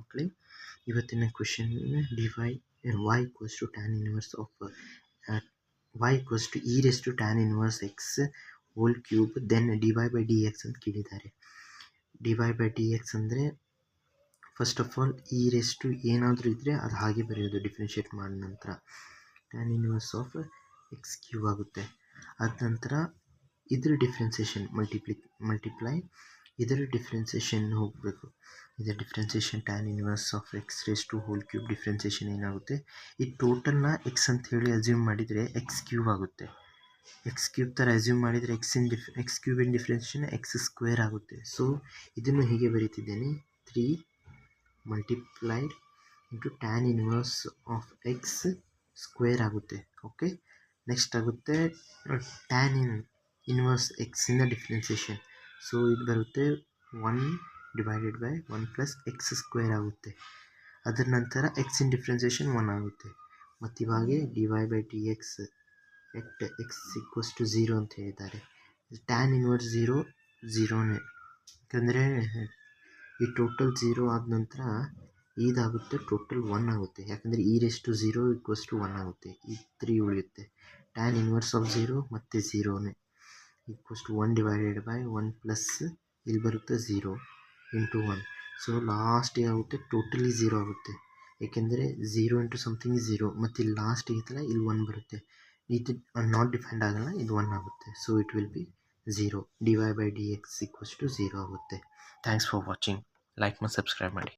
ಮಕ್ಕಳೇ, ಇವತ್ತಿನ question y equals to tan inverse of y equals to e raise to tan inverse x whole cube then dy by d x ಅಂತ ಕೇಳಿದ್ದಾರೆ. dy by d x ಅಂದರೆ first of all e raise to ಏನಾದರೂ ಇದ್ದರೆ ಅದು ಹಾಗೆ ಬರೆಯೋದು differentiate ಮಾಡಿದ ನಂತರ tan inverse of x cube ಆಗುತ್ತೆ. ಅದ ನಂತರ ಇದರ ಡಿಫ್ರೆನ್ಸಿಯೇಷನ್ ಮಲ್ಟಿಪ್ಲೈ ಇದರ ಡಿಫ್ರೆನ್ಸಿಯೇಷನ್ ಹೋಗಬೇಕು. ಇದರ differentiation tan inverse of X raise to whole cube differentiation ಏನಾಗುತ್ತೆ, ಈ ಟೋಟಲ್ನ ಎಕ್ಸ್ ಅಂತ ಹೇಳಿ ಅಸ್ಯೂಮ್ ಮಾಡಿದರೆ ಎಕ್ಸ್ ಕ್ಯೂಬ್ ಆಗುತ್ತೆ. ಎಕ್ಸ್ ಕ್ಯೂಬ್ ಥರ ಅಸ್ಯೂಮ್ ಮಾಡಿದರೆ ಎಕ್ಸ್ ಕ್ಯೂಬಿನ ಡಿಫ್ರೆನ್ಸಿಯೇಷನ್ ಎಕ್ಸ್ ಸ್ಕ್ವೇರ್ ಆಗುತ್ತೆ. ಸೊ ಇದನ್ನು ಹೀಗೆ ಬರೀತಿದ್ದೇನೆ, 3 multiplied into tan inverse of X square ಆಗುತ್ತೆ. ಓಕೆ, ನೆಕ್ಸ್ಟ್ ಆಗುತ್ತೆ ಟ್ಯಾನ್ ಇನ್ವರ್ಸ್ ಎಕ್ಸಿಂದ ಡಿಫ್ರೆನ್ಸಿಯೇಷನ್. ಸೊ ಇದು ಬರುತ್ತೆ 1 divided by 1 plus X square ಆಗುತ್ತೆ. ಅದರ ನಂತರ ಎಕ್ಸಿನ ಡಿಫ್ರೆನ್ಸಿಯೇಷನ್ 1 ಆಗುತ್ತೆ. ಮತ್ತು ಇವಾಗ d y by d x at x equals to 0 ಅಂತ ಹೇಳಿದ್ದಾರೆ. ಟ್ಯಾನ್ ಇನ್ವರ್ಸ್ 0ನೇ, ಯಾಕಂದರೆ ಈ ಟೋಟಲ್ 0 ಆದ ನಂತರ ಇದಾಗುತ್ತೆ ಟೋಟಲ್ 1 ಆಗುತ್ತೆ. ಯಾಕಂದರೆ e raise to 0 equals to 1 ಆಗುತ್ತೆ. ಈ 3 ಉಳಿಯುತ್ತೆ. ಟ್ಯಾನ್ ಇನ್ವರ್ಸ್ ಆಫ್ 0 ಮತ್ತು 0ನೇ equals to 1 divided by 1 plus ಇಲ್ಲಿ ಬರುತ್ತೆ 0 ಇಂಟು 1. ಸೊ ಲಾಸ್ಟಿಗೆ ಆಗುತ್ತೆ ಟೋಟಲಿ 0 ಆಗುತ್ತೆ. ಏಕೆಂದರೆ 0 ಇಂಟು ಸಮಥಿಂಗ್ 0 ಮತ್ತು ಇಲ್ಲಿ ಲಾಸ್ಟಿಗೆ ಇತ್ತಲ್ಲ ಇಲ್ಲಿ 1 ಬರುತ್ತೆ. ಇದು ನಾಟ್ ಡಿಫೈನ್ಡ್ ಆಗಲ್ಲ, ಇದು 1 ಆಗುತ್ತೆ. So it will be 0. D y by d x equals to 0 ಆಗುತ್ತೆ. Thanks for watching. ಲೈಕ್ ಮತ್ತು ಸಬ್ಸ್ಕ್ರೈಬ್ ಮಾಡಿ.